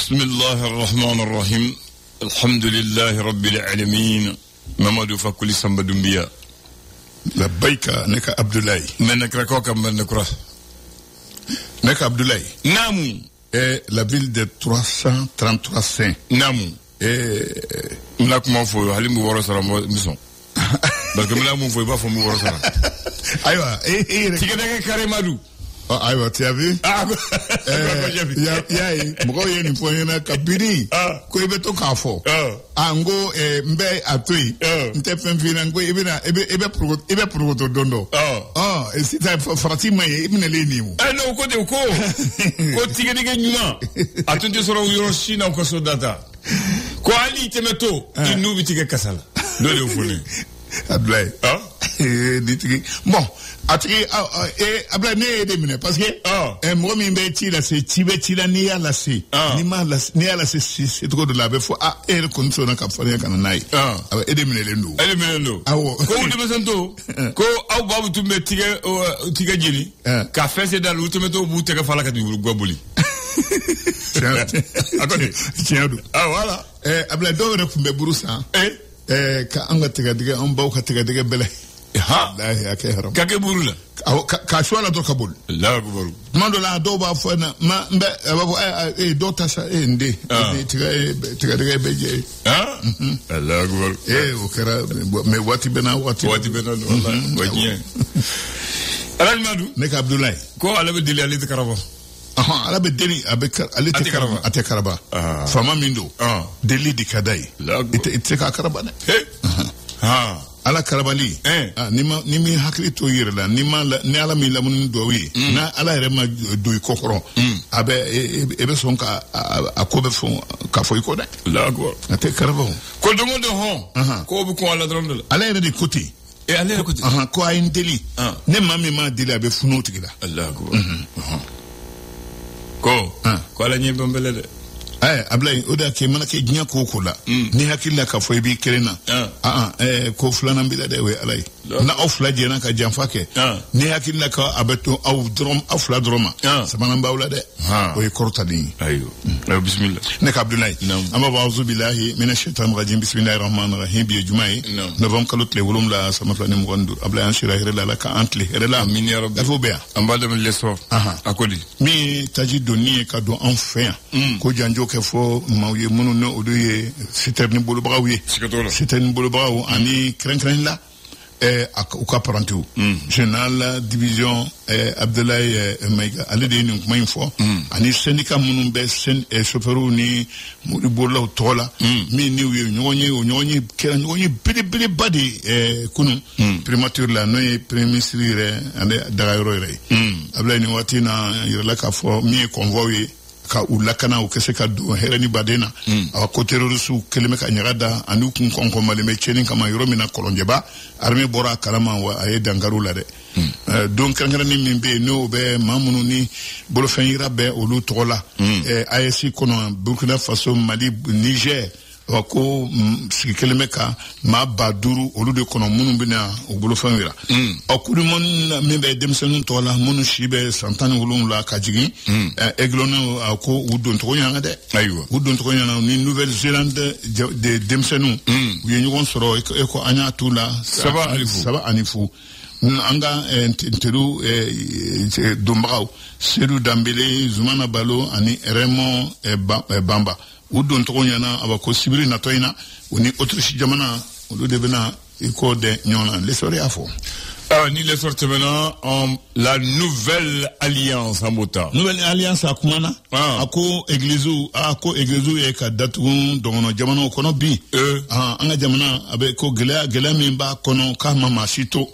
Bismillah ar-Rahman ar-Rahim. Alhamdulillah Rabbil Alamin. Mamadou Fakuli Samba Doumbia. La Baïka, Neka Abdoulaye. Menekrakoka Menekra. Neka Abdoulaye. Namou. Et la ville de 333 saints. Namou. Et. Nakuma Fou, Halim Mouwarosara Misson. Parce que Namou Fou, pas Fou Mouwarosara. Aïwa, Tigadaka Karemadou. Ah, tu as vu? Ah, Mouko ni poyena kabiri. Ko ibe to kafo. Ango mbe atui. Nte fenfina ngo ibe proto dondo. Et si ta fratima ibne lenimu. Non, ko de ko tigadaka nyuma. Atunde soro yoro China ko sodata. Ko ali temeto inu bitige kasala. Dole ofone. Ablaye. Bon, Ablaye ne demine parce que moi mi be ti la se ti be ti la ni ya la se ni ya la se c'est trop de la be fo kon so na ka fa ya kana nai edemine le ndo awo ko de besanto ko aw babu tumbe tiga jini ka fesse dal utumeto bu tega fala ka du gobuli akone tiadu voilà Ablaye do re kumbe burusa ka anga tiga diga on baw ka tiga diga bele wallahi akay haram kake burula ka shwala to kabul la akbar mando la do ba fo na ma mbe do tasha ndi tiga diga beje Allah akbar o kera me wati bena wallahi wajien alal madu nek Abdoulaye ko ala be dili ali karaba ala be deli abek ali ate karaba fama mindo deli di kadai ite ka karaba ne ala karabali ni mi hakili to yire la ni ala mi lamun do wi na ala yere ma do kokoro abe ebe son ka akobe fon ka foi ko da la go ate karabo ko do ngodo hon ko bu ko ala dron ala yere di côté e ala yere côté ko ay ndeli ne mami ma deli abe funo tigida Allah go ko ala nyi bombele de Ablaye oda ke mana ke nya koko la ni hakilla ka foi bi kelena ko fulana bi da de we alay na ofla je na ka jamfa ke ni hakilla ka abeto au drom afla droma sabana bawla de o e kortali ayo bismillah nek Abdoulaye amma ba'uzu billahi minash shaitanir rajim bismillahir rahmanir rahim bi juma'i novam kalot le wolum la sama flani mo gondu Ablaye anshira hirela la ka antle hirela min ya rabbi dafo be amba dem leso akodi mi tajido ni ka do enfin ko janjo ke fo mawye munu no odoye siterni bolu brawye siterni bolu braw ani kren la uka parantu général division Abdoulaye Maiga ale de ni kuma info ani syndicat munu be chauffeur ni mu bolu tola mi ni nyonyi kera nyonyi bili badi kunu primature la no premier ministre ande dagayro re Abdoulaye ni watina yirla ka fo mi convoy ka ulakana ukese ka do herani badena ko terroristu keleme ka nyagada anu kun konko maleme cheni kama yoromina kolonjeba arme bora kalama wa ay dangaru la de donc kangara ni mimbe no be mamunu ni bolo fanyira be olu tola ASC kono Burkina Faso Mali Niger ko keleme ka ma baduru olu de kono munu bina bolo fanyira akuru mon mimbe demsenu tola munu shibe santani ulun la kajigi eglona ko wudon to nyanga de aywa wudon to nyanga ni Nouvelle-Zélande de demsenu wi ñu won soro ko anya tula saba anifu anga nteru dombrao Seydou Dambélé Zoumana Balo ani Raymond Bamba wudon to nyana abako sibiri na toina oni Autriche jamana olu de bena iko de nyona lesori afo ni les sortes maintenant la nouvelle alliance en mota. Nouvelle alliance à Kumana. Ako eglizu e ka datu dono jamano kono bi. Anga jamana abe ko gela mimba kono ka mama sito.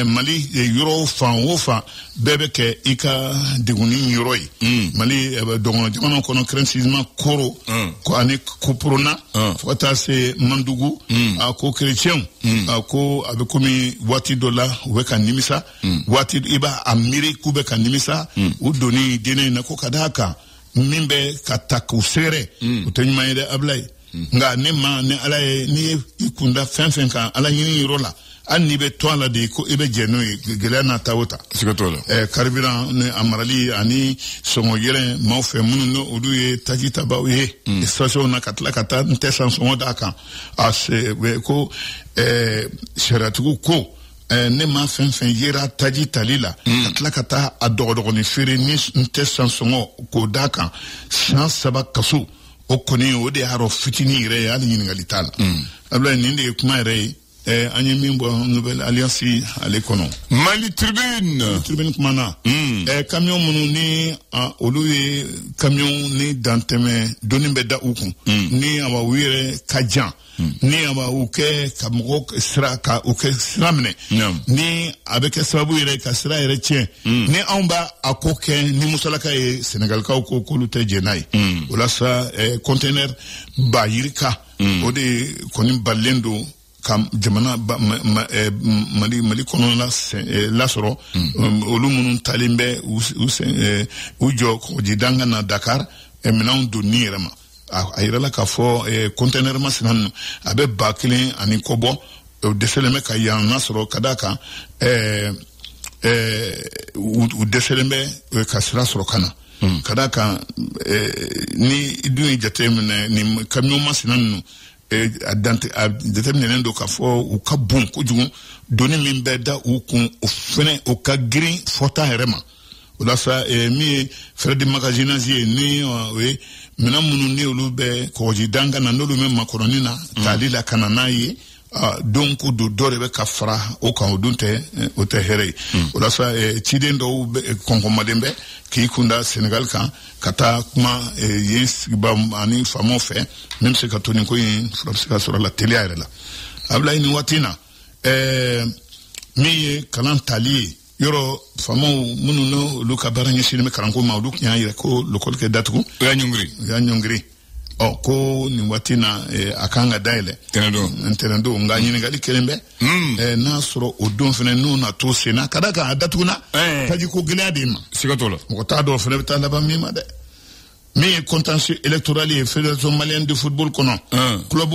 Mali euro fan wofa bebe ke ika deguni yoroi. Mali dono jamano kono krensisma koro ko ane kuprona. Fota se mandugu ako chrétien ako abe komi wati dola weka nimisa wati iba amiri kube ka nimisa udoni dine na ko kadaka mimbe katakusere utenyuma ide Ablaye nga ne ma ne ala ni ikunda fenfen kan ala yini rola ani be to ala de ko ibe jeno gelana tawota sikatola carburant ne amarali ani songo yele maufe munu no oduye tajita bawe station na katla kata ntesa songo daka ase we ko sheratu ko ne ma fen yera tajita lila katla kata adogo ni fere ni ntesa songo ko daka sans sabak kasu o koni o de haro fitini re ali ngalitala abla ninde kuma re anye mimbo nouvelle alliance alekono Mali Tribune kumana camion munu ni oluye camion ni danteme donimbe da uku ni awa wire kajan ni awa uke kamgo sra ka uke sramne ni abeke sababu ire ka sra ire tien ni amba akoke ni musalaka e Senegal ka ko kolute jenai wala sa container bayirika ode konim balendo kam jamana mali kono la soro olu munun talimbe ujo ko jidanga na Dakar e menan do nirama ayira la ka fo container masinan abe bakilin ani kobo deseleme ka yan nasoro kadaka u deseleme ka sira soro kana kadaka ni iduni jatemne ni camion masinan determiner ndo ka fo u ka bon ko jugu doni min beda u kun o fene o ka green fota herema o la sa mi fredi magazinazi ni we mina munu ni olube ko jidanga na nolu men makoroni na talila kanana yi donc do dore be ka fra o ka odunte o te here o la sa chide ndo kongo madembe ki kunda Senegal kan kata kuma yes ba ani famo fe même se katoni ko yin frapsika sur la télé ayela abla ni watina mi kalan tali yoro famo munu no luka baranya shine me karanko ma luk nya yire ko lokol ke datuko ya nyongri ko ni watina akanga daile tenendo nganyini ngali kelembe na soro odon fene no na to sena kadaka adatuna taji ko gleadima sikatola ko ta do fene ta laba mi ma de mi contentieux électoral et fédération malienne de football kono club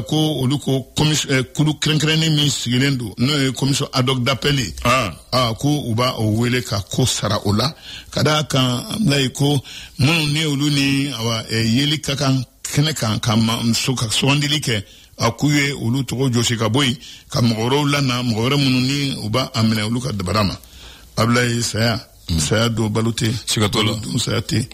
ko oluko commission kulu krenkreni mi sigilendo no commission ad hoc d'appel ko uba o wele ka ko sara ola kadaka lay ko mun ne oluni awa yeli kakan kene kan kam suka sondilike akuye ulu to joshi ka boy kam ngoro lana ngoro mununi uba amene uluka de barama ablay saya do balute sikatola sayati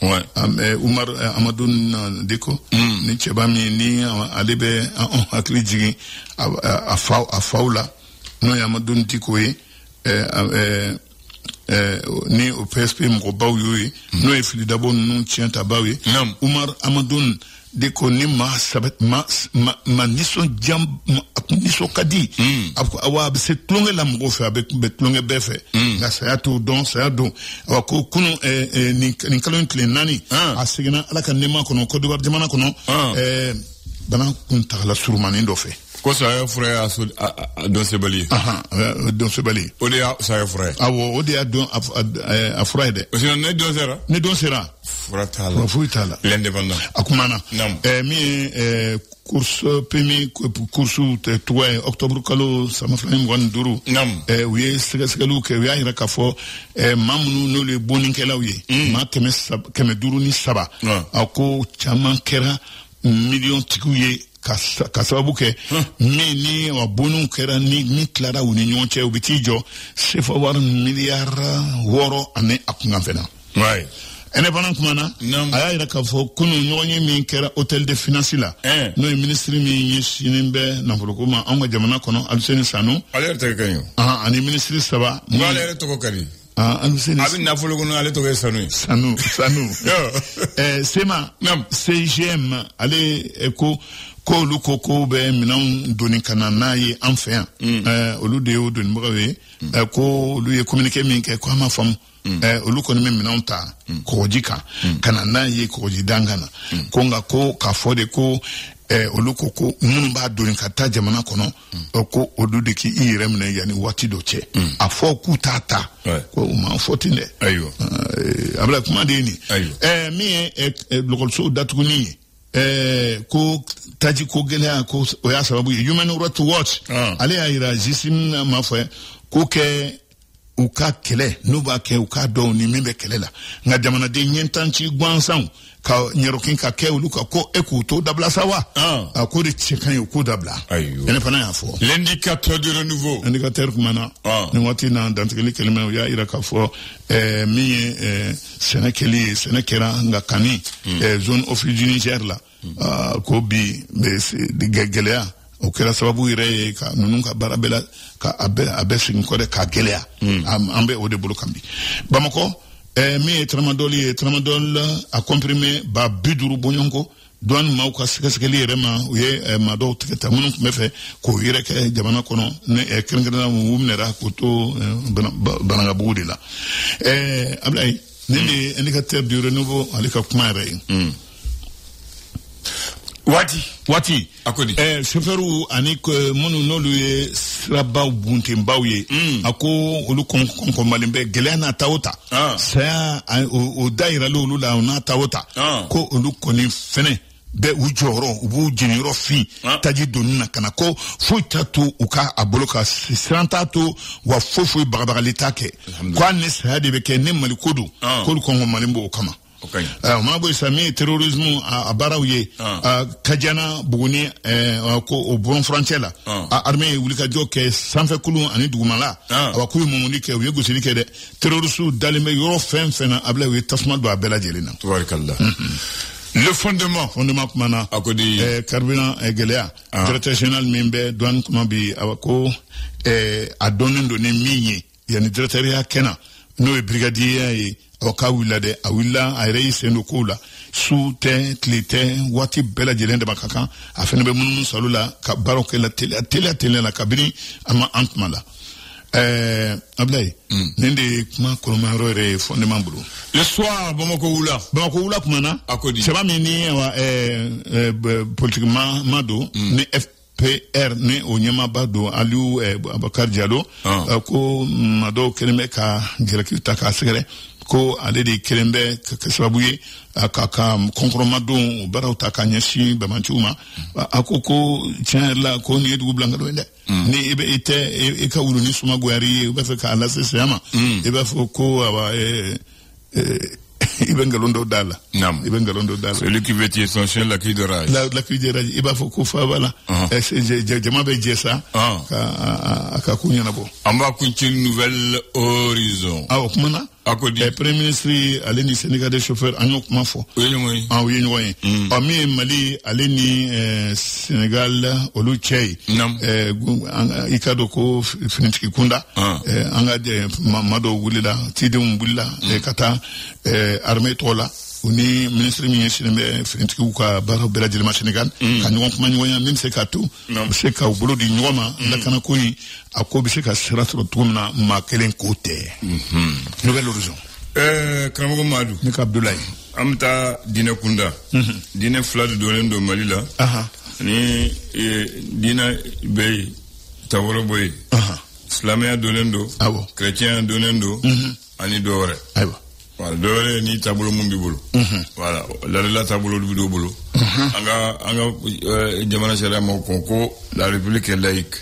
Umar Amadoun Deko ni chebami ni alebe akli jigi afaula no Amadoun Deko ni au PSP mrobaw yoy no e fili d'abord non tient tabawi Umar Amadoun Deko ni ma sabet ma niso jam niso kadi awa se tlonge la mgo fe avec betlonge befe la sayato don sayado awa ko kuno ni kalon nani asigena ala kan nema kono ko do jamana kono bana kun tagala surmani do fe ko sa frère don sebali don sebali odia sa frère awo odia don a friday o ne don sera fratala l'indépendant akumana mi course pemi course te 3 octobre kalo sama flam wan duru oui sagalu ke wi ayra ka fo mamnu no le boninkela wi ma keme duru ni saba ako chama kera million tikuye kasababu ke ni wa bonu kera ni klara woni nyonche ubitijo sefa war milliard woro ane akunga fena right ene banan kumana aya ira ka fo kunu nyonye min kera hotel de finance la no ministre mi yeshinimbe na fulukuma anga jamana kono alseni sanu alerte kanyo ani ministre saba ngale to ko kari alseni abin na fulukuna ale to ko sanu sema CGM ale eko ko lu ko be minan doni kana nayi anfen olu de o doni mbawe ko lu ye communiquer min ke ko ma fam olu ko ni minan ta ko jika kana nayi ko jidangana ko nga ko ka fode ko olu ko mun ba doni kata jamana kono ko odu de ki irem ne yani wati do che afo ku tata ko ma fotine ayo abla kuma de ni mi lokol so datuguni ko taji ko gele ko o ya sababu Human Rights Watch ale ya ira jisim ma fo ko ke uka kele no ba ke uka do ni membe kele la nga jamana de nyentanchi gwansan ka nyerokin ka ke uluka ko ekuto dabla sawa ko de chekan ko dabla ene fana ya fo l'indicateur du renouveau indicateur kumana ni wati na dantikeli kelime ya ira ka fo mi senekera nga kani zone of du Niger la ko bi de gegelea o kera sababu ire ka nunu ka barabela ka abe sin ko de ka gelea ambe o de bolo kambi Bamako mi tramadol a comprimé ba biduru bonyonko don ma ko sekeli rema ye ma do tiketa munun me fe ko ire ke jamana kono ne krengena mu mnera ko to bananga budila ablay ne indicateur du renouveau alika kumare Wati akodi seferu anik monu nolu ye sraba bunte mbawye ako olu kon malimbe gelena taota sa o daira lolu la na taota ko olu koni fene be ujoro ubu jiniro fi taji donina kana ko fuitatu uka aboloka sirantatu wa fofu bagabalita ke kwa nesadi beke ne malikodu ko kon malimbo okama mabo isami terrorisme a barawye kajana buguni ko o bon frontière armée wulika joke sanfe kulu ani dugumala awakuyi mumuni ke yego silike de terrorisme dalime yoro fen abla we tasma do abela jelina tabarakallah. Le fondement kumana akodi carburant gelea directeur général membe douane kuma bi awako a donné minye yani directeur ya kena no brigadier awaka willa de awilla ayre seno kula sute tlite wati bela jelende bakaka afene be munun salula ka baroke la tele la kabini ama antmala ablay nende kuma kolomaro re fondement bulu le soir Bamako wula kumana akodi seba mini wa politiquement mado ne PR ne onyema bado aliu Abakar Diallo ko mado keleme ka direki taka segere ko ale de kelembe ka sababuye ka kompromadon bara utaka nyeshi ba manchuma akoko tienla ko ni edu blanga do ni ebe ite ka wulu ni suma gwari ba fe ka ala sesama ebe fo ko awa Ibengalondo Dala. Celui qui veut tuer son chien, la cri de rage. La cri de rage. Iba foko fa voilà. Jamabe jesa. Akakunya nabo. Amba kunchi nouvelle horizon. Okumana. Akodi. Premier ministre aleni Sénégal des chauffeurs anyok mafo. Oui. Oui. Ami Mali aleni Sénégal oluchei. Ikadoko finitiki kunda. Anga de mado wulila tidum wulila kata armée tola uni ministre ministre finitiki uka baro bela jilma Sénégal kan ñon kuma ñoya même c'est katu c'est ka bolo di ñoma la kana koyi akobi c'est ka siratu tumna ma kelen côté nouvelle horizon Karamogo Madou ne ka Abdoulaye amta dina kunda dina flade dolendo Malila ni dina bey taworo boy islamia dolendo chrétien dolendo ani dore voilà dore ni tabolo mumbi bolo voilà la tabolo du bido bolo anga jamana sera mo konko la république est laïque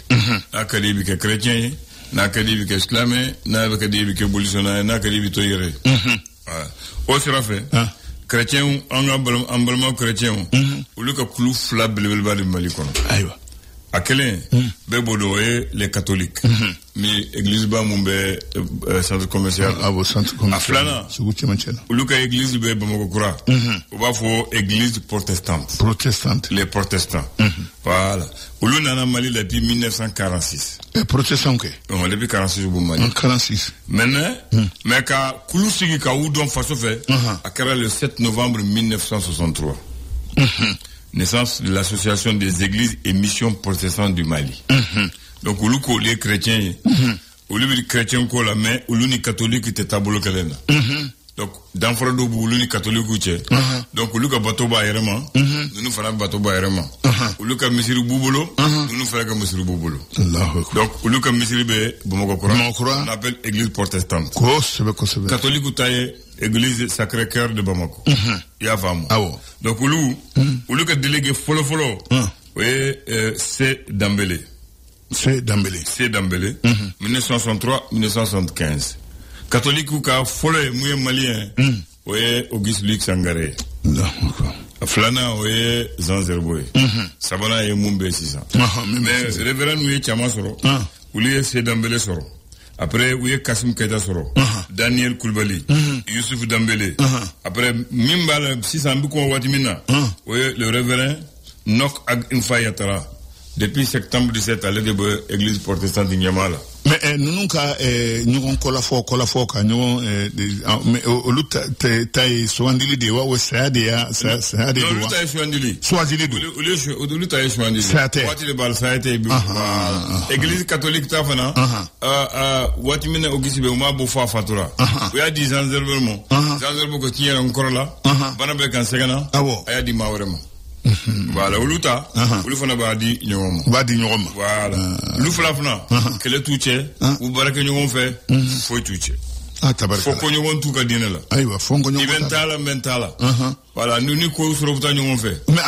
akadibi ke chrétien na kadibi ke islamé na kadibi ke bolisona na kadibi to yere voilà o sera fait chrétien anga ambalma chrétien ou le ka kulu fla belbel ba de Mali kono aywa akelen bebodo les catholiques mais église ba mumbe centre commercial centre commercial aflana luka église be Bamako kura on va faut église protestante les protestants voilà ulu nana Mali depuis 1946 protestant que depuis 46 bu Mali 46 maintenant mais ka kulu sigi ka udon faso fait akara le 7 novembre 1963 naissance de l'association des églises et missions protestantes du Mali. Donc, les chrétiens, les chrétiens, mais les catholiques étaient tabolo kalena. donc danfara do bu ulu ni catholique u cɛ donc ulu ka bateau ba yɛrɛ ma nunu fana bateau ba yɛrɛ ma ulu ka misiri b'u bolo nunu fana ka misiri b'u bolo donc ulu ka misiri bɛ Bamakɔ kura on appelle église protestante kosɛbɛ catholique u ta ye église Sacré-Cœur de Bamako i y'a faamu donc ulu ka délégué fɔlɔ o ye C Dambélé 1963-1975 catholique ka fɔlɔ mun ye malien o ye Auguste Luc Sangaré filana o ye Jean Zerbo ye sabana ye mun bɛ sisan mais révérend u ye caman sɔrɔ olu ye C Dambélé sɔrɔ après u ye Kassim Keita sɔrɔ Daniel Koulibaly Youssouf Dambélé après min b'a la sisan bi ko waati min na o ye le révérend Nok Ag Infa Yatara depuis septembre 17 ale de bɛ église protestante Niamala mais nunu ka ɲɔgɔn kɔlafɔ ka ɲɔgɔn mais olu ta ye sugandili de wa o saya de ya saya de olu ta ye sugandili olu ta ye sugandili waati de b'a la saya tɛ bi église catholique ta fana waati min na Auguste bɛ u m'a bɔ fɔ a fatura u y'a di Jean Zerbo ma Jean Zerbo ko tiɲɛ yɛrɛ n kɔrɔ la bana bɛ kan sɛgɛnna a y'a di maa wɛrɛ ma voilà olu ta olu fana b'a di ɲɔgɔn ma voilà olu fana kɛlɛ t'u cɛ u baara kɛ ɲɔgɔn fɛ foyi t'u cɛ fo ko ɲɔgɔn t'u ka diinɛ la ayiwa fo ko ɲɔgɔn i bɛ n t'a la n bɛ n t'a la voilà ni ko sɔrɔ u bɛ taa ɲɔgɔn fɛ mais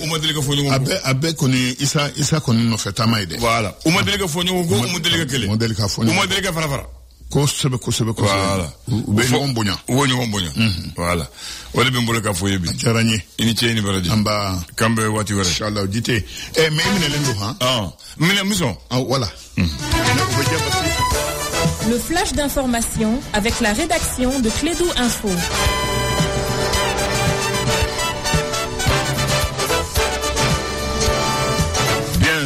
u ma deli ka fɔ ɲɔgɔn kɔ a bɛɛ kɔni Isa kɔni nɔfɛ taama ye dɛ voilà u ma deli ka fɔ ɲɔgɔn kɔ u ma deli ka kɛlɛ u ma deli ka fara kosɛbɛ voilà u bɛ ɲɔgɔn bonya voilà o de bɛ n bolo ka fɔ ye bi diyara n ye i ni ce i ni baraji kan bɛ waati wɛrɛ inchallah jite mais i minɛlen don minɛ min sɔn voilà Le flash d'information avec la rédaction de Clédou Info.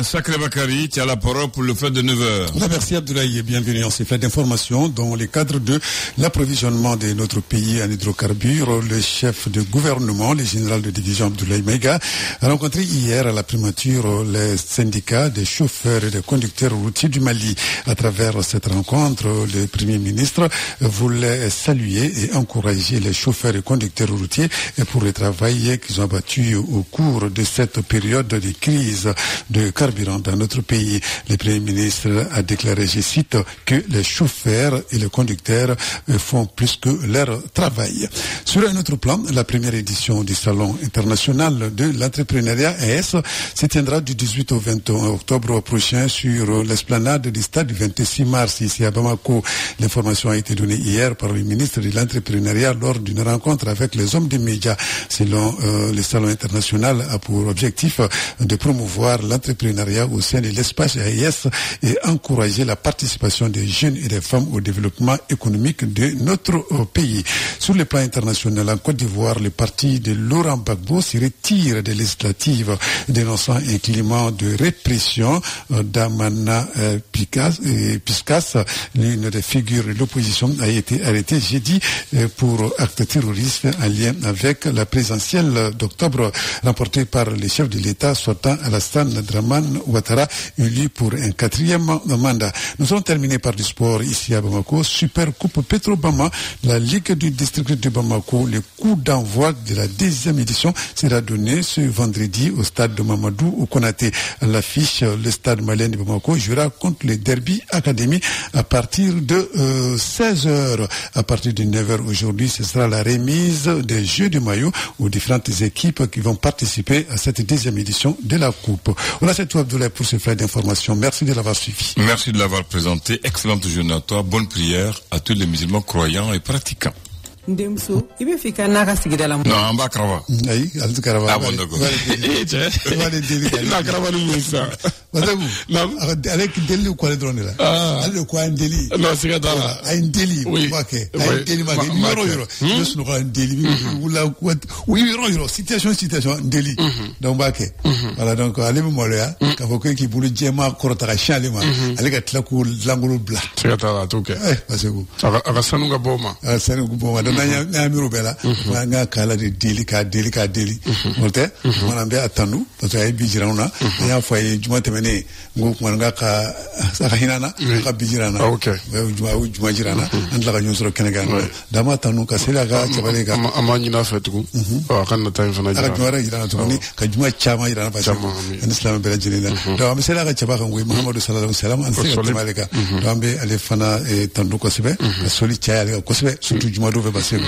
Sacré Bakary, tu as la parole pour le fait de 9h. Merci Abdoulaye et bienvenue en ces faits d'information dans le cadre de l'approvisionnement de notre pays en hydrocarbures. Le chef de gouvernement, le général de division Abdoulaye Maïga, a rencontré hier à la primature les syndicats des chauffeurs et des conducteurs routiers du Mali. À travers cette rencontre, le Premier ministre voulait saluer et encourager les chauffeurs et conducteurs routiers pour le travail qu'ils ont abattu au cours de cette période de crise de carburant dans notre pays. Le Premier ministre a déclaré, je cite, que les chauffeurs et les conducteurs font plus que leur travail. Sur un autre plan, la première édition du Salon international de l'entrepreneuriat ES se tiendra du 18 au 21 octobre prochain sur l'esplanade du stade du 26 mars ici à Bamako. L'information a été donnée hier par le ministre de l'entrepreneuriat lors d'une rencontre avec les hommes des médias. Selon le Salon international a pour objectif de promouvoir l'entrepreneuriat au sein de l'espace AES et encourager la participation des jeunes et des femmes au développement économique de notre pays. Sur le plan international, en Côte d'Ivoire, le parti de Laurent Gbagbo se retire des législatives, dénonçant un climat de répression. Damana Piskas, l'une des figures de l'opposition, a été arrêtée jeudi pour acte terroriste en lien avec la présidentielle d'octobre remportée par le chef de l'État sortant Alassane Dramane Ouattara, élu pour un 4e mandat. Nous allons terminer par du sport ici à Bamako. Super Coupe Petrobama, la Ligue du district de Bamako. Le coup d'envoi de la 10e édition sera donné ce vendredi au stade de Mamadou au Konaté. À l'affiche, le stade malien de Bamako jouera contre le Derby Academy à partir de 16h. À partir de 9h aujourd'hui, ce sera la remise des jeux de maillot aux différentes équipes qui vont participer à cette 10e édition de la Coupe. Voilà, c'est tout Abdoulaye pour ce flux d'information. Merci de l'avoir suivi. Merci de l'avoir présenté. Excellente journée à toi. Bonne prière à tous les musulmans croyants et pratiquants. Ndemso ibe fika naka sigidala non amba krava ay altu krava ah bon d'accord la krava ni ça wasabu avec deli ko le drone la ale ko an deli non sigidala ay deli wake ay deli ma yoro yesu ko an deli wala ko oui yoro situation deli donc bake voilà donc ale mo moya ka foko ki bulu jema korota ka chale ma ale ka tlaku langolo bla sigidala to ke wasabu aka sanu ga boma na miro bela nga kala de deli ka deli molte mana be atanu parce que ay bijirauna ya fa juma temene ne ngo kuma ka saka hinana ka bijirana juma jirana andla ka nyosoro kenegan dama tanu ka sela ga chabale ga amani na fetu kan na time fana jira ka juma jirana to ni ka juma chama jirana ba en islam be rajina da am sela ga chaba kan muhammadu sallallahu alaihi wasallam an sela malika da ambe ale fana tandu ko sibe soli chaya ko sibe surtout juma do be basir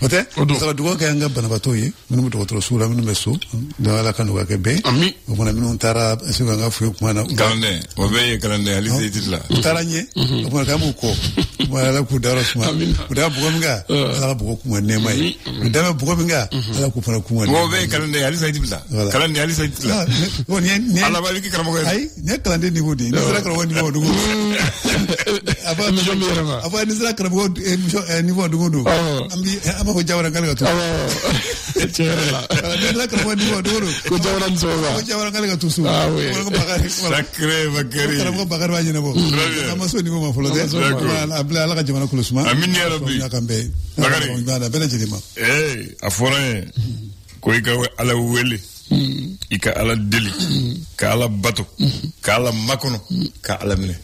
ote sala dugo ka nga bana batoyi minu to to sura minu meso da ala kan ga be ko na minu tara siga nga fu kuma na kalande o be kalande ali zitilla taranye ko ka mu ko wala ku daro suma da bugo minga ala bugo kuma ne mai da bugo minga ala ku fara kuma o be kalande ali zitilla kalande ali zitilla o ne ala ba ki karamo ay ne kalande ni wodi ni sara karamo ni wodi aba mi jomi rama aba ni sara karamo ni wodi do ambi aba ko jawara kala to cerela ni sara karamo ni wodi do ko jawara nsoga ko jawara kala to su ko bakari sacré bakari karamo bakari wa nyina bo ama so ni mo folo de abla ala ka jamana kulusuma amin ya rabbi yakambe bakari ngana bela jidima afora ko ika ala wele ika ala deli ka ala bato ka ala makono ka ala mine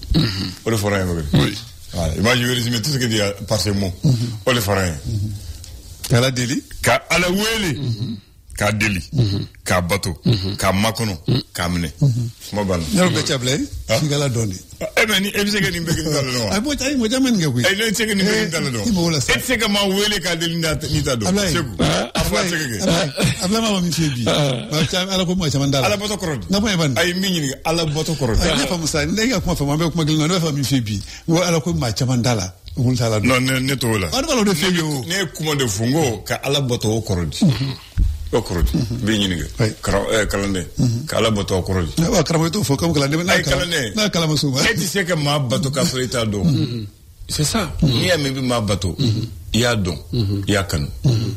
o le fora bakari voilà imagine résumer tout ce que dit par ces mots o le fora ka ala deli ka ala wele ka deli ka bato ka makono ka mine mo ban no be chable sigala doni ni ebisege ni mbege ndalo no ay mo tay mo jamen nge kuy ay no tsege ni mbege ndalo no etsege ma wele ka deli ni ta do segu afwa tsege abla ma mi febi ma cha ala ko mo cha mandala ala boto korodi na mo ban ay minyi ni ala boto korodi ay fa musa ndenge kuma fa mambe kuma gilno no fa mi febi wo ala ko ma cha mandala non ne to la on va le febi ne kuma de fungo ka ala boto korodi okorodi be nyini ga kalande kala boto okorodi wa karamo to fo kam kalande na kalama suma et c'est que ma bato ka frita do c'est ça ni ya mebi ma bato ya don ya kan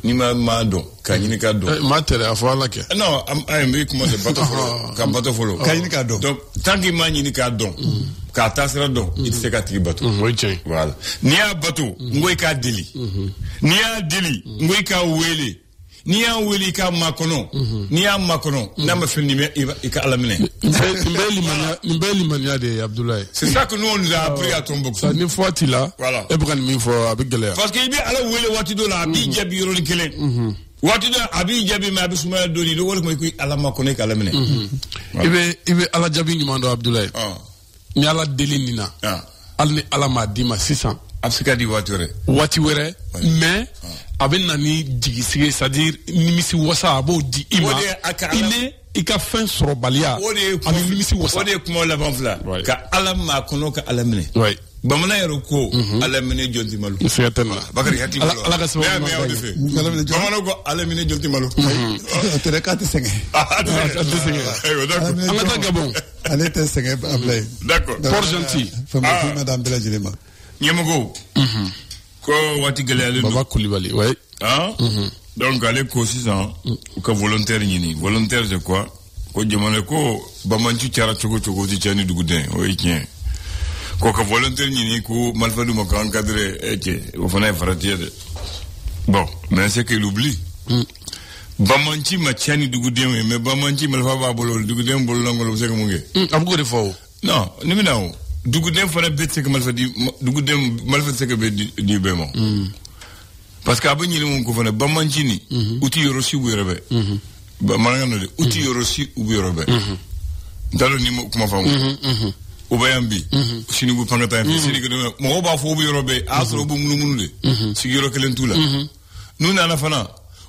ni ma don ka nyini ka don ma tere afo ala ke non ay me kuma de bato ka bato folo ka nyini ka don donc tant que ma nyini ka don ka tasra don il se ka tigi bato voilà ni ya bato ngoy ka deli ni ya deli ngoy ka wele ni ya weli ka makono ni ya makono na ma fini me ka alamine mbeli mania de Abdoulaye c'est ça que nous on nous a appris à Tombouctou ça ni fois là voilà e bukan mi fo avec galère parce que il bi ala wele wati do la bi jabi yoro kelen wati do abi jabi ma bi suma do ni do wala ko ala makono ka alamine ibe ala jabi ni mando Abdoulaye ni ala deli nina alni ala ma dima 600 absika di wati were mais abin nani jigisige c'est-à-dire nimisi wasa abo di ima ile ika fin sorobalia abi nimisi wasa ode kuma la banfla ka alama kono ka alamine bamana yaro ko alamine jonti malu certainement bakari hati malu ala ka sababu bamana ko alamine jonti malu tere ka te senge ayo d'accord ala gabon ale te senge ablay d'accord pour gentil madame bela jilema nyemago ko wati gele Baba Koulibaly donc aller ko 6 ans ko volontaire ñini volontaire c'est quoi ko jomane ko bamanci tiara chogo ti tiani duguden o ikien ko volontaire ñini ko malfadu mo ko encadrer o fana faratier de bon mais c'est qu'il oublie bamanci ma tiani duguden mais bamanci malfa ba bolol duguden bolongol c'est que mo nge am ko defo non ni minaw duguden fana betse que malfadi duguden malfadi c'est que be di bemo parce que abani ni mon ko fana bamanci ni uti yorosi bu yorebe ba mananga de uti yorosi bu yorebe dalo ni kuma famu ubayambi sinigu pangata fi sinigu mo ba fo bu yorebe asro bu munu de sigiro kelen tula nuna na fana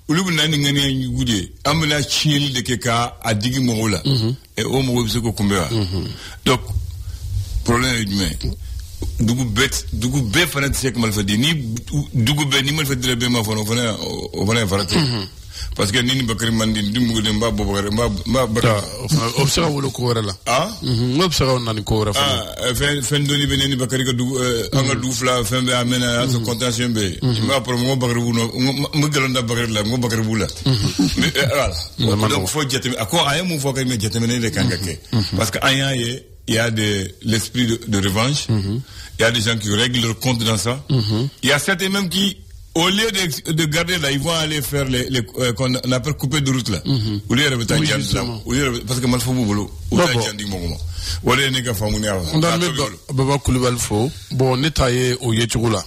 ulubu nani ngani ya gude amna chiel de ke ka adigi mo la e o mo webse ko kumbewa donc problème humain dugu be fana tse ko malfadi ni dugu be ni malfadi be ma fana farati parce que nini bakari mandi dimugo de mba bobare mba bakari observa wolo ko wala observa nani ko wala fen doni be nini bakari ko du anga du fla fen be amena aso contention be mba pro mo bakari buno mo galonda bakari la mo bakari bula voilà donc faut jeter ako ay mo faut que me jeter ne de kanga ke parce que aya il y a l'esprit de revanche il y a des gens qui règlent leur compte dans ça il y a certains même qui au lieu de garder là, ils vont aller faire les qu'on appelle couper de route là. Au lieu de parce que mal faut boulot. Ou ta jandi mogo. Wala ne ka famu ne awa. On a baba Koulibaly fo. Bon, ne taillé au yetugo là.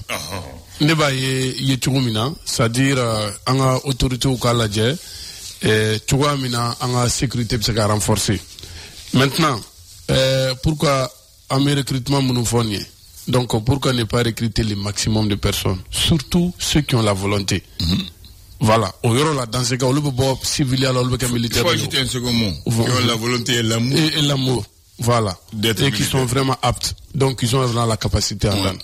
Ne ba yetugo mina, c'est-à-dire anga autorité au kalaje tuwa mina anga sécurité se ka renforcer. Maintenant, pourquoi à mes recrutements monofonier? Donc, pourquoi ne pas recruter le maximum de personnes? Surtout ceux qui ont la volonté. Voilà. Au Yoro, là, dans ce cas, on peut pas civil, on peut pas militaire. Il faut ajouter un second mot. Qui ont la volonté et l'amour. Et l'amour. Voilà. Et qui sont vraiment aptes. Donc, ils ont vraiment la capacité à dan.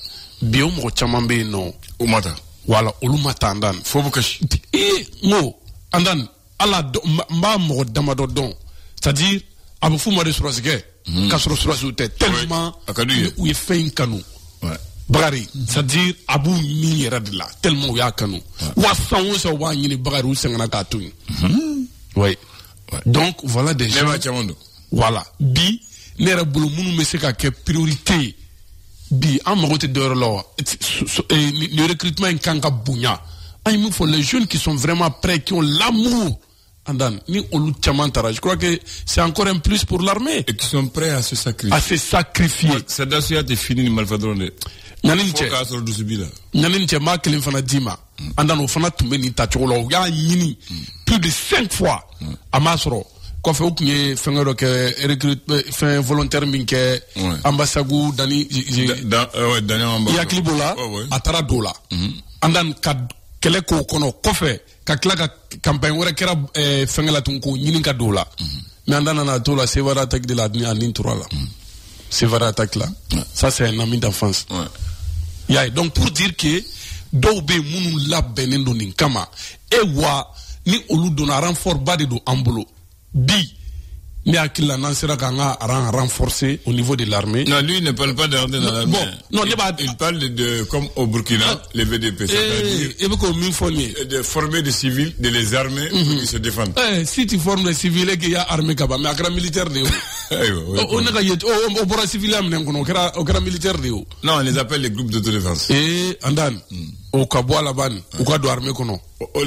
Bien, mo chamambe non. Umata. Voilà. Olumata andan. Faut vous cacher. Et, mo, andan, ala, ma mo damado don. C'est-à-dire, abu fou mo de surasike. Kasro surasute. Tellement, où il fait un canou. Bagari, c'est-à-dire Abou ni radla tellement ya kanu wa sanwo so wa nyini bagari ou sengana ka tun. Oui. Donc voilà des gens. Voilà. Bi nera bulu munu meseka ke priorité bi amagote de lo le recrutement en kanka bunya. Il nous faut les jeunes qui sont vraiment prêts, qui ont l'amour. Andan, ni olu chamantara. Je crois que c'est encore un plus pour l'armée. Et qui sont prêts à se sacrifier. À se sacrifier. Ça doit être fini le malfadron. Naninche ma kelin fana dima andan o fana tumbe ni tacholo ya nyini plus de 5 fois amasro ko fe okunye fengero ke recrute fin volontaire minke ambassadeur dani dani ambassadeur ya klibola atara dola andan ka kele ko kono ko fe ka klaka campagne wora kera fengela tun ko nyini ka dola mais andan na dola c'est vara attaque de la anin 3 là c'est vara attaque là ça c'est un ami d'enfance. Yeah, donc pour dire que Dobe Mounou la benendo ninkama et wa ni olu dona renfort bade do ambolo bi mais akila nansera kanga renforcer au niveau de l'armée. Non, lui ne parle pas d'entrer dans l'armée. Bon, non, il parle de comme au Burkina, les VDP, c'est-à-dire de former des civils, de les armer pour qu'ils se défendent. Si tu formes des civils et qu'il y a armée kaba, mais akra militaire de on a pour civil on militaire de non, on les appelle les groupes d'autodéfense. Et andan au Kaboa Laban, au cas de armée kono.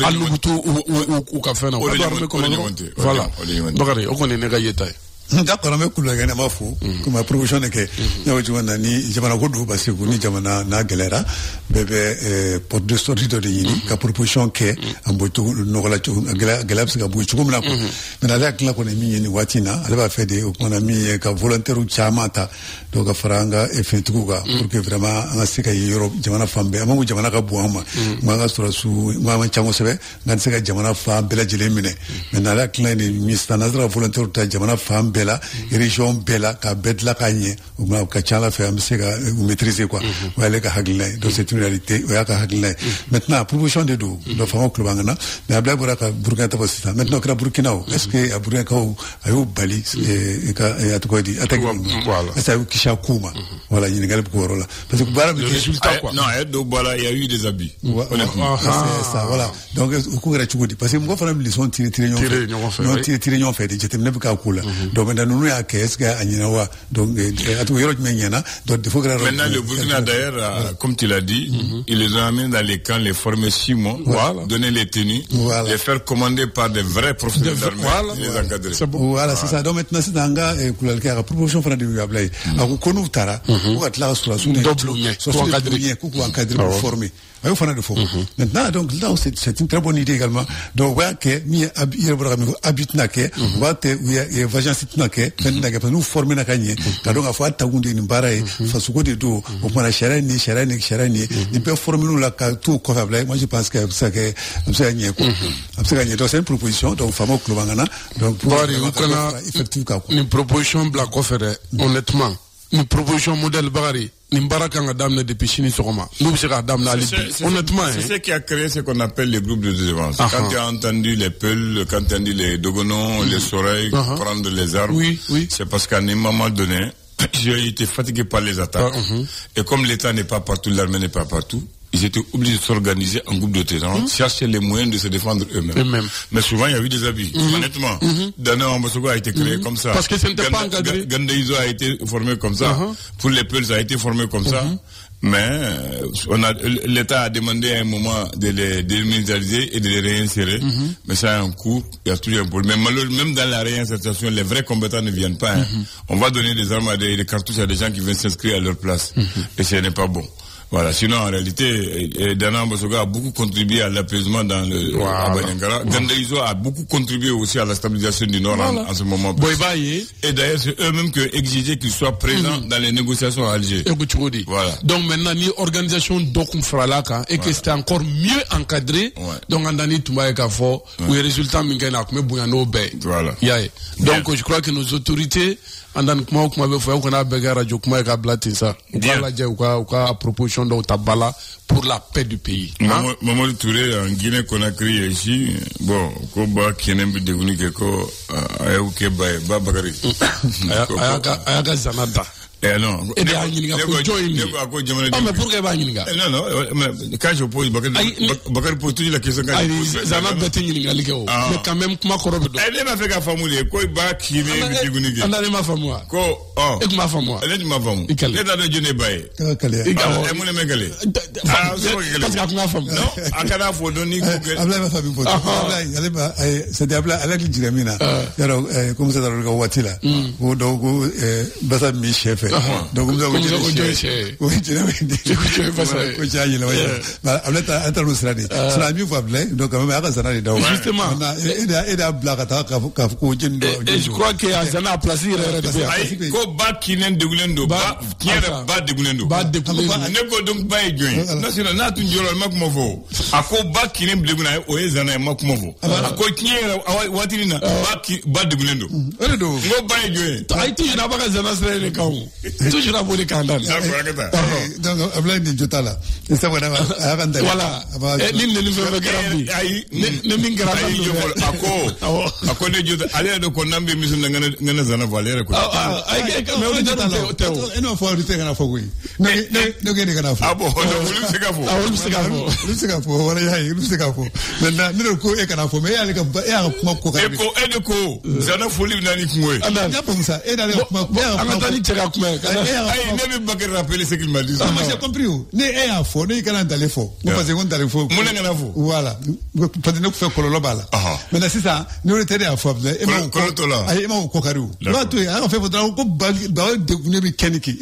Alubutu ou Kafena, au cas de armée kono. Voilà. Bakari, on connaît Negayeta. D'accord, mais kula gana mafu kuma promotion ke nyawo jwana ni jamana godu basi ko ni jamana na galera bebe pour de sortie de yini ka proposition ke amboto no la galabs ga bu chuko mna ko mais ala kala ko ni ni watina ala ba fede ko na mi ka volontaire chamata do ga faranga e fetuga pour que vraiment nga sika Europe jamana fambe amangu jamana ka buama nga sura su nga chamo sebe nga sika jamana fa bela jele mine mais ala kala ni mista nazra volontaire ta jamana fambe bela région bela ka bedla kanye ou ka chala fait amsega ou maîtriser quoi wala ka haglay donc c'est une réalité wala ka haglay maintenant proposition de do famo club ngana mais abla buraka burkina tabasita maintenant que Burkina est-ce que à Burkina ayo bali et ka atuko di attaque voilà ça kisha kuma voilà ni ngal ko rola parce que bara résultat quoi non do bala il y a eu des abus c'est ça voilà donc ko gara chugodi parce que mo fana li son tiré ñon fait de jetem ne ka kula donc maintenant nous à qu'est-ce que anyinawa donc atu yoro menyana donc il faut que maintenant le Burkina d'ailleurs comme tu l'as dit ils les ont amenés dans les camps les former 6 mois donner les tenues les faire commander par des vrais professeurs d'armée les encadrer voilà c'est ça donc maintenant c'est anga kulal ka proposition fana de yablay ako konu tara ou atla sur la sous encadrer pour former ayo fana de faux maintenant donc là c'est une très bonne idée également donc voilà que mi habite na ke va te ya vagence na ke maintenant que nous former na kanye ka donc afa tagunde ni bara fa suko de do on prend la charani ni peut former nous la ka tout ko fable moi je pense que ça que ça gagner quoi ça gagner donc c'est une proposition donc fameux club ngana donc pour effectif ka une proposition black offer honnêtement une proposition modèle Bagari Nimbaraka Damne depuis Chine Sokoma. Nous sommes Damne honnêtement. C'est ce qui a créé ce qu'on appelle les groupes de défense. Quand tu as entendu les Peuls, quand tu as entendu les Dogonons, les Soreilles, prendre les armes, c'est parce qu'à un moment donné, j'ai été fatigué par les attaques. Et comme l'État n'est pas partout, l'armée n'est pas partout, ils étaient obligés de s'organiser en groupe de terrain, chercher les moyens de se défendre eux-mêmes. Mais souvent, il y a eu des abus. Honnêtement, Dana Ambassouga a été créé comme ça. Parce que ce n'était pas encadré. Gandeizo a été formé comme ça. Pour les Peuls, ça a été formé comme ça. Mais l'État a demandé à un moment de les démilitariser et de les réinsérer, mais ça a un coût, il y a toujours un problème. Mais même dans la réinsertion, les vrais combattants ne viennent pas. On va donner des armes, des cartouches à des gens qui viennent s'inscrire à leur place, et ce n'est pas bon. Voilà, sinon en réalité, Dana Mbosoga a beaucoup contribué à l'apaisement dans le Abanyangara. Gandaïzo a beaucoup contribué aussi à la stabilisation du Nord en ce moment. Et d'ailleurs, c'est eux-mêmes qui exigeaient qu'ils soient présents dans les négociations à Alger. Voilà. Donc maintenant, ni organisation d'Okumfralaka et que c'était encore mieux encadré. Donc en Dani Toumaïka fort, où les résultats m'ingénent mais Bouyano Bay. Voilà. Donc je crois que nos autorités andan kuma be fo ko na be ga radio kuma ka blati sa la je ka proposition de tabala pour la paix du pays. Mamadou Touré en Guinée Conakry ici bon ko ba kenen bi deguni ke ko ayu ke ba bakari ayaka zanada. Non. Et bien, il y a mais pourquoi pas il y a non, mais quand je pose Bakary pose toujours la question. Zana bête mais quand même comment corrobe. Elle m'a fait qu'à famille quoi ba qui ne diguni. On a ma famille. Ko et ma famille. Elle est ma famille. Elle est dans Johnny Bay. Elle est mégale. Parce que ma famille. Non, akana fo doni ko. Abla ma famille. Elle ba c'est abla ala ki jiramina. Yaro comme ça dans le watila. Ko do basa mi chef. Donc vous avez dit oui tu l'as dit ko jayi la waya ablata antalu sradi sra mi voble donc même aka zanali dawo justement eda blakata ka ko jindo et je crois que azana a placé ay ko ba kinen degulendo ba tiere ba degulendo ne ko donc ba e join national na tun jolo makmo fo ako ba kinen deguna o e zana makmo fo ako tiere watini na ba degulendo ngo ba e join ay tu na ba zana sra ne kawo toujours à voler Kandan. Donc, Ablaï Njota là. Et ça, voilà. Voilà. L'île ne nous fait pas grandir. Ne m'ingra pas. Ako ne Jota. Allez, donc, on a mis sur le Zana Valère. Mais on est dans le Théo. Et non, faut arrêter qu'on a fait, oui. Ne gagnez qu'on a fait. Ah bon, c'est qu'à faux. C'est qu'à faux. Voilà, c'est qu'à faux. Maintenant, nous, le coup est qu'on a fait. Mais il y a un coup. Et de coup, Zana Folie n'a ni foué. Il y a comme ça. Et dans le coup, ne pas rappeler ce qu'il m'a dit. Moi j'ai compris. Ne est à faux, ne can't aller faux. Vous passez qu'on d'aller faux. Voilà. Peut-être nous faire cololo bala. Mais là c'est ça. Nous était à faux. Et moi au kokaru. Là tu as fait votre ko ba de gune keniki.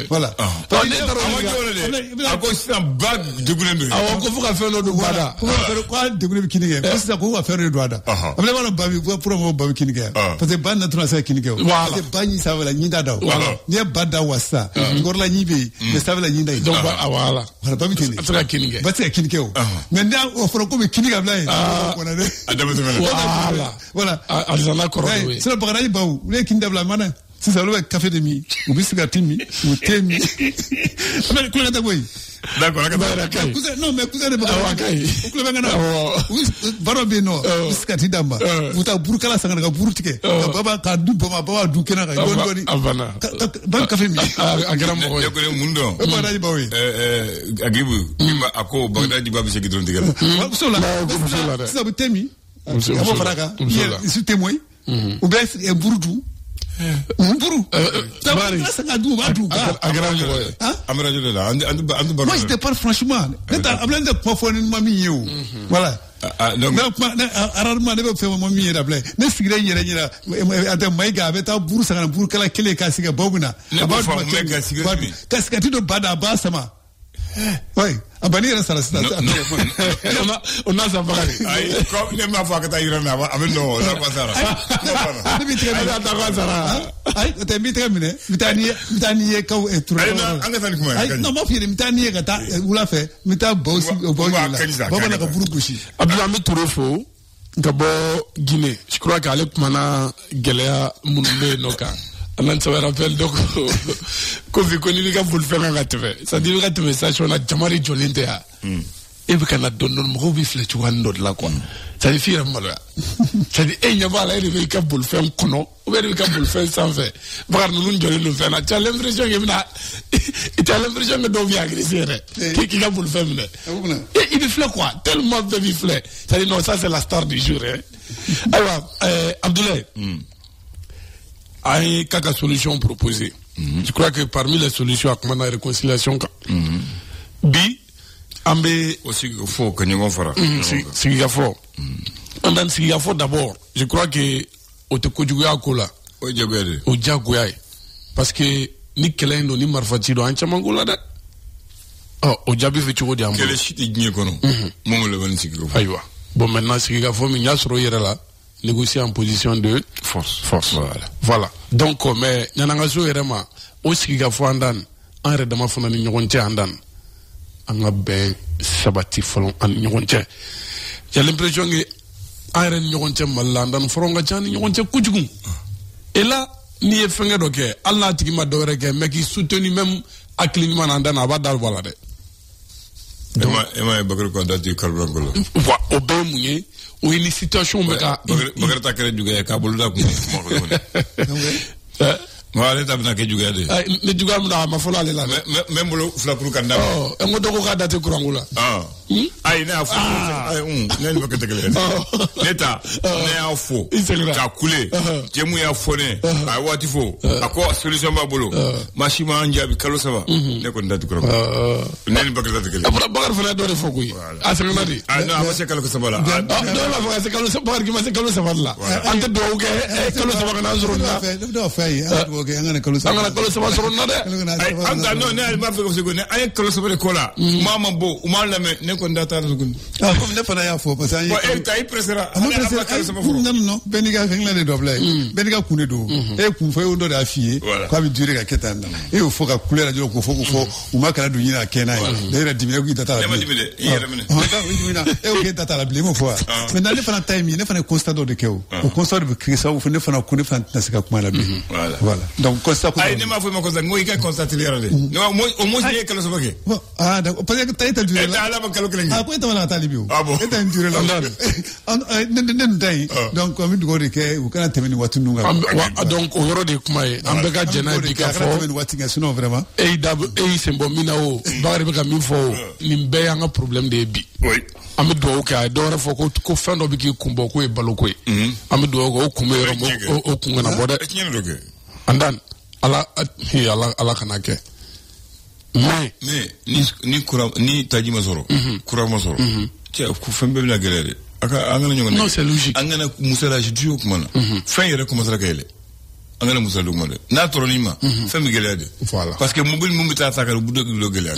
Voilà. À cause d'un bag de gune. Ah ko fuka faire no do bada. Ko faire quoi de gune kiniki. Parce que ko faire do bada. Après voilà ba pour mo ba kiniki. Parce que ban na tuna sa kiniki. Parce que ban ni ça va la ni dada. Ni bada wasa ngorla nyibe ne savela nyinda donc voilà ba mitini afra kinige ba tse kinike o mais nda o foro ko be kiniga blay voilà azana korwe c'est la bagana baou le kinda bla mana c'est ça le café de mi ou biscuit timi ou temi mais ko ngata boy d'accord non mais cousin de bagana ko le bagana barobe no biscuit damba uta burkala sanga ga burtike baba ka du baba du kena ga yoni avana ban café mi agram boy ko mundo ba di bawi agibu bima ako bagada di babu segidron digala so la ça bu temi amo faraka il témoin ou bien un bourdou Mburu. Moi, j'étais pas franchement. Voilà. Rarement, ne peut faire mamie d'appeler. Ne sigre yera à Maïga avec un bourse à un bourg à la kele kasiga bobuna. Kaskati de bada basama. Oui, abani era sala sala. On a ça bagari. Ay, comme ne ma fa ka ta irana avec no, la pasara. Ne mi très bien ta pasara. Ay, te mi très bien. Mitani ka e tru. Ay, non ma fi mitani ka ta ula fe, mita bosi obola. Baba na ka burukushi. Abdulhamid Touré Gabo Guinée. Je crois qu'Alep Mana Gelea Munbe Noka. On se rappelle donc qu'on veut qu'on ait voulu faire un rattrapage. Ça dit le message on a jamari jolintea. Et puis qu'on a donné le mot vifle tu vois notre là quoi. Ça dit fier mal. Ça dit eh n'y a pas là il veut qu'on voulu faire un cono. Ou bien il veut qu'on voulu faire sans faire. Voir nous nous jolin nous faire. Tu as l'impression que donc vient agresser. Qui a voulu faire mais. Et il vifle quoi? Tellement de vifle. Ça dit non ça c'est la star du jour. Alors Abdoulaye. Aïe, quelle solution proposée. Je crois que parmi les solutions à la réconciliation bi ambe aussi faut que nous fera sigafo andan sigafo d'abord je crois que o te kojuya ko la o jagoya parce que ni kelen no ni marfati do ancha mangula da o jabi fe choko di ambo kele chiti gnye kono mom le ban sigafo aywa bon maintenant sigafo mi nyasro yere la négocier en position de force voilà donc mais nyananga so yere ma o sigafo andan en redama fona ni nyogonte andan anga ben sabati folon an nyogonte j'ai l'impression que ayren nyogonte malandan foronga chani nyogonte kujugum et là ni e fenge do ke Allah tigi ma do reke mais qui soutenu même aklinement andan abadal wala de ema bakar ko dati kalbran ko wa o be munye o une situation meka bakar ta kere juga ka bolu da ko ma ale tabna ke juga de ne juga mu da ma fola le la même bolo fla pour kanda e ngo dogo ka dati kurangula ay na fo ay nen bakar ta kele leta ne a fo ka kule jemu ya fo ne ay wati fo ako solution ba bolo machima njabi kalo saba ne ko dati kurangula nen bakar ta kele bakar fana do fo ko yi asanga nadi no ma se kalo saba la do la fo se kalo saba ki ma se kalo saba la ante do ke kalo saba kana zuru na do fay okay ngana kalo saba zuru na de anga no ne al ba fe ko se ko ne ay kalo saba de kola mama bo umala me ne ko ndata na ko comme ne fana ya fo parce que ay tay presera non beniga fengla de doble beniga kune do e kun fo do da fie ko bi dure ka ketanda e o fo ka couleur jo ko fo uma kala do nyina kena de ra dimine ko tata la e o tata la blemo fo mais dans le fana time ne fana constat de keo o constat de créer ça o fana fana kune fana nasika kuma la bi voilà donc constat ko ay ne ma fo ma constat ngo ka constater le no o mo je kala so bake d'accord parce que tay tal dure la ba kala kala ko ta wala talibio et un dure la nen tay donc ami do de ke o kana temeni watu nunga donc o yoro de kuma e ambeka jena di ka fo temeni watu nga sinon vraiment e dab e sembo mina o bagare be ka mi fo ni mbe yanga problème de bi oui ami do ka do re fo ko fendo bi ki kumbo ko e balo ko ami do ko kuma yoro mo o kunga na boda andan ala kana ke mais ni kura ni tajima soro kura ma soro tiens ku fembe na gelere aka angana nyonga non c'est logique angana musala ji duo kuma na fin yere kuma sara kele angana musala do kuma na toronima fembe gelere voilà parce que mumbi ta ta ka budo do gelere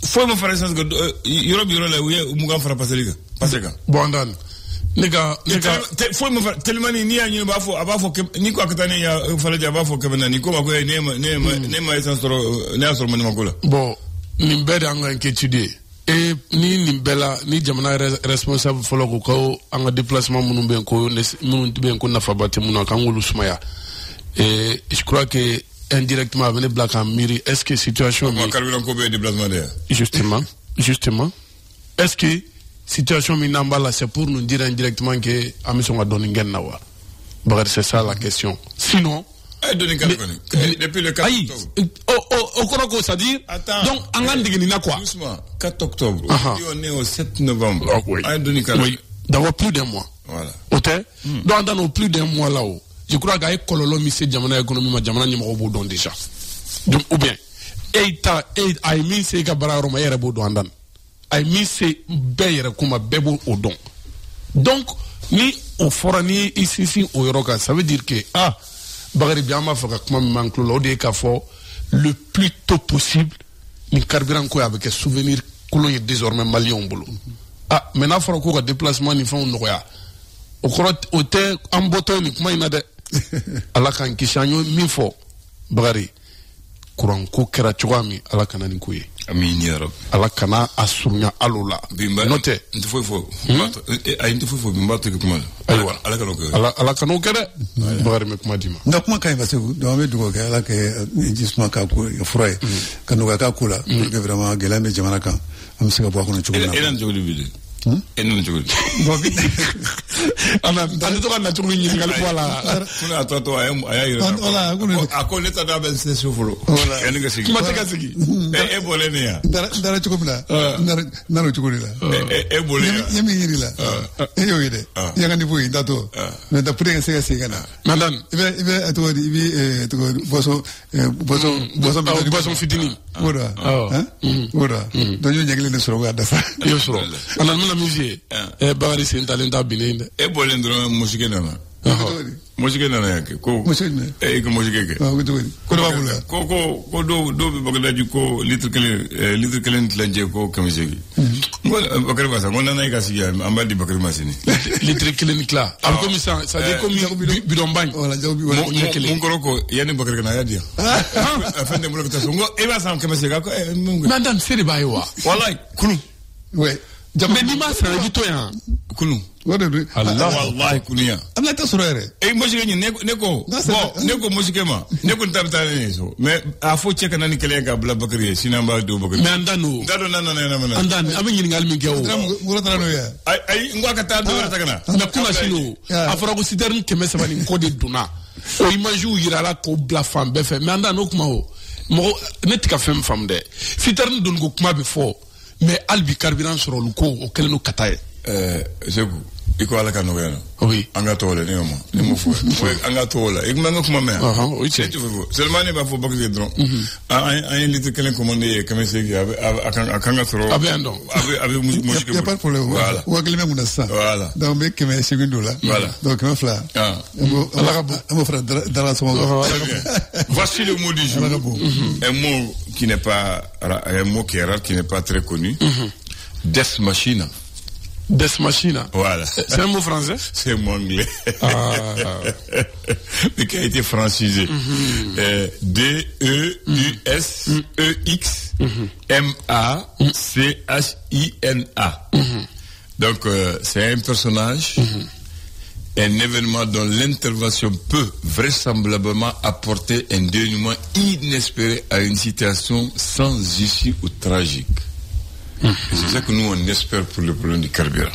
faut me faire ça que yoro la oui mu ga fara paseliga pasega bon dan nega faut me faire tellement ni anyu ba fo ni ko akatane ya fala ja ba fo ke bana ni ko ba ko ne ma soro ne asoro mani makola bon ni mbede anga étudier et ni nimbela ni jamana responsable folo ko anga déplacement munu ben ko na fabate munu kan ngulu sumaya et je crois que indirectement avec Black Amiri est-ce que situation mi ko be déplacement de justement est-ce que situation mi nambala c'est pour nous dire indirectement que amisson a donné ngenna wa bagar c'est ça la question sinon depuis le 4 octobre. C'est-à-dire donc angan digini na quoi 4 octobre on est au 7 novembre oui d'avoir plus d'un mois voilà OK donc dans plus d'un mois là je crois que avec kololo mi se jamana économie ma jamana ni mo don déjà donc ou bien ay mi se ka bara roma yere bo do andan ay mi se beyere kuma bebo o don donc ni on forani ici au Yoroka ça veut dire que bagari biama faka kuma manklo lo de ka fo le plus tôt possible ni carburant ko avec souvenir que désormais malien bolo maintenant fara ko déplacement ni fon noya o korot o te amboto ni kuma ina de ala kan kishanyo mi fo bagari kuran ko kera chwami ala kana ni kuye amin ya rab ala kana asunya alula note ndifo ay ndifo bimbato ke kuma aywa ala kana ko de bagari me kuma dima nda kuma kay basse do me dugo ga ala ke jisma ka ko furay kanu ga ka kula que vraiment gelame jamana kan am se ga bo ko no chuguna enan jogli bide enan jogli bobi ana to kana chugni ni ngal wala kuna to ayira wala ako leta da ben se sufuro en ga sigi mata ga sigi e bolene ya dara chugumla naro chugulila e bolene yemi yirila e yoyide yangani boy dato mais da pure se se kana madan ibe atodi ibe to boso fitini Oda. Oda. Donc il y a quelque chose à faire. Yo soro. On a la musique. Bagari c'est un talent bien. Et bolendro musique nana. Musique nana yake. Ko. Musique. Ko musique ke. Ko ba bula. Ko do bagada ju ko litre kelen tlanje ko kamisegi. Ngol bakari basa ngona na ikasi ya ambadi bakari masini. Litre kelen kla. Am comme ça dit comme bidon bagne. Wala jabi wala mon koroko yani bakari kana ya dia. Afin de mo ko tasungo e ba sam kamisega ko mandan seri ba yiwa. Wallahi kunu. Ouais. Mais ni ma sera gito ya. Kunu. Allah wallahi kunia. Amna ta sorere. E musique ni neko. Bon, neko musique ma. Neko tabta ni so. Mais a fo cheka nani kele ga bla bakari sinamba do bakari. Mais andano. Dado nana. Andan abin yin ngal mi gewo. Ngura no ya. Ay ngwa ka ta do ta kana. Na kuna sino. Afara ko sidern keme sabani ko de duna. O image u yirala ko bla fam be fe. Mais andano kuma o. Mo netika fam de. Fitern don go kuma be fo. Mais albi carburant sur le coup au quel nous kataye Zeku iko ala kanu gana oui anga tole ni mo fo anga tole ik manga kuma me oui c'est seulement ne ba fo bakri dron un litre kelen commandé comme c'est akanga tro avec musique il y a pas de problème voilà ou quel même ça voilà donc mais que mes secondes là voilà donc me fla mon frère dans la son voici le mot du jour un mot qui n'est pas un mot qui est rare qui n'est pas très connu Death Machine. Death Machine. Voilà. C'est un mot français? C'est un mot anglais. Mais qui a été francisé. D-E-U-S-E-X-M-A-C-H-I-N-A. Donc, c'est un personnage, un événement dont l'intervention peut vraisemblablement apporter un dénouement inespéré à une situation sans issue ou tragique. C'est ça que nous on espère pour le problème du carburant.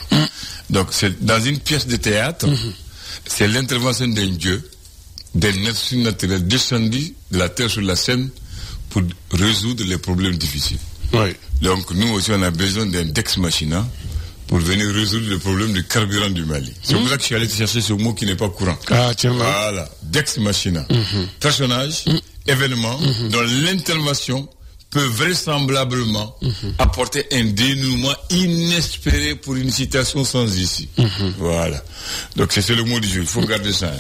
Donc c'est dans une pièce de théâtre, c'est l'intervention d'un dieu, d'un être surnaturel descendu de la terre sur la scène pour résoudre les problèmes difficiles. Oui. Donc nous aussi on a besoin d'un Dex Machina pour venir résoudre le problème du carburant du Mali. C'est pour ça que je suis allé chercher ce mot qui n'est pas courant. Ah tiens là. Voilà, Dex Machina. Personnage, événement, dont l'intervention peut vraisemblablement apporter un dénouement inespéré pour une situation sans issue. Voilà. Donc c'est le mot du jour. Il faut garder ça.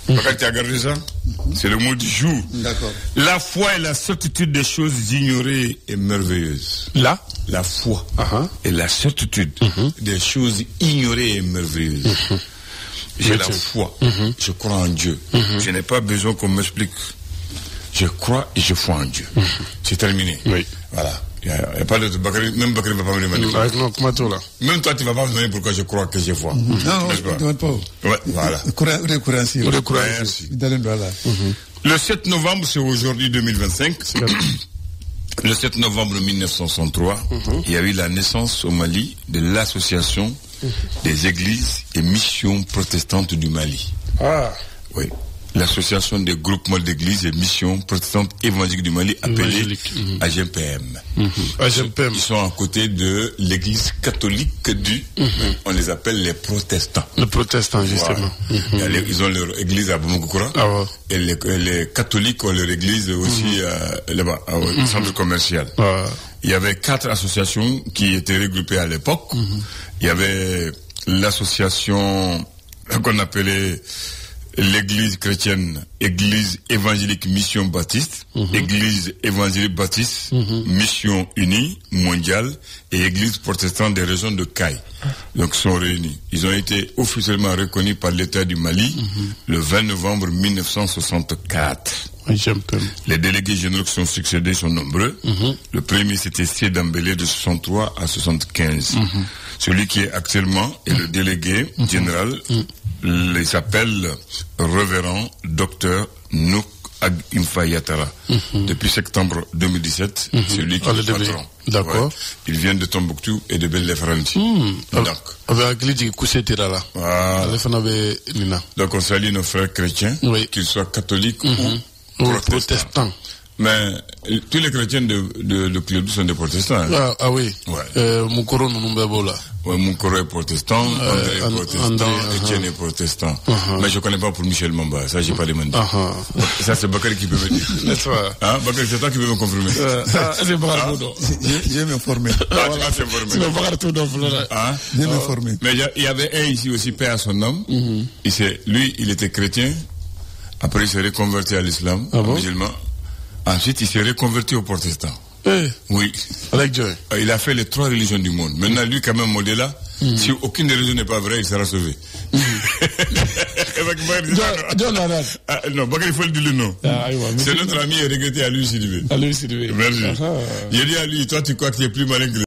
Quand tu as gardé ça, c'est le mot du jour. D'accord. La foi est la certitude des choses ignorées et merveilleuses. La foi est la certitude des choses ignorées et merveilleuses. J'ai la foi. Je crois en Dieu. Je n'ai pas besoin qu'on m'explique. Je crois et je foi en Dieu. C'est terminé. Oui. Voilà. Il n'y a pas de Bakary, même Bakary ne va pas me demander. Non, comment tout là. Même toi, tu ne vas pas me demander pourquoi je crois que je vois. Non, je ne demande pas. Ouais, voilà. Le 7 novembre, c'est aujourd'hui 2025. Le 7 novembre 1963, il y a eu la naissance au Mali de l'association des églises et missions protestantes du Mali. Ah. Oui. L'association des groupements d'églises et missions protestantes évangéliques du Mali, appelée AGPM. AGPM. Ils sont à côté de l'église catholique on les appelle les protestants. Les protestants, justement. Voilà. Ils ont leur église à Boumoukura. Et les catholiques ont leur église aussi là-bas, au centre commercial. Il y avait 4 associations qui étaient regroupées à l'époque. Il y avait l'association qu'on appelait l'église chrétienne, église évangélique mission baptiste, église évangélique baptiste, mission unie mondiale et église protestante des régions de Caille. Donc sont réunis. Ils ont été officiellement reconnus par l'État du Mali le 20 novembre 1964. Les délégués généraux qui sont succédés sont nombreux. Le premier c'était Sédambélé de 63 à 75. Celui qui est actuellement est le délégué général. Il s'appelle Révérend Docteur Nouk Agimfa Yatara. Depuis septembre 2017, c'est lui qui est le patron. D'accord. Ouais. Il vient de Tombouctou et de Belle-Franchi. Donc, donc on salue nos frères chrétiens, qu'ils soient catholiques ou protestants. Mais tous les chrétiens de Clédou sont des protestants. Hein. Ah oui. Ouais. Moukoro Numbebola. Ouais, Moukoro est protestant, André est protestant, Etienne est protestant. Mais je ne connais pas pour Michel Mamba, ça j'ai pas demandé. Ça c'est Bakary qui peut me dire. N'est-ce pas? Hein, Bakary, c'est toi qui peux me confirmer. C'est Bakary Toudo. Je vais m'informer. Tu vas t'informer. C'est Bakary Toudo. Je vais m'informer. Mais il y avait un ici aussi, paix à son nom. Lui, il était chrétien. Après, il s'est reconverti à l'islam, musulman. Ensuite, il s'est reconverti au protestant. Oui. Avec Dieu. Il a fait les 3 religions du monde. Maintenant, lui, quand même, modèle là, si aucune des religions n'est pas vraie, il sera sauvé. Non, Bakary, il faut le dire le nom. C'est notre ami et regretté à lui, Sidibé. À lui, Sidibé. Merci. Il a dit à lui, toi, tu crois que tu es plus malin que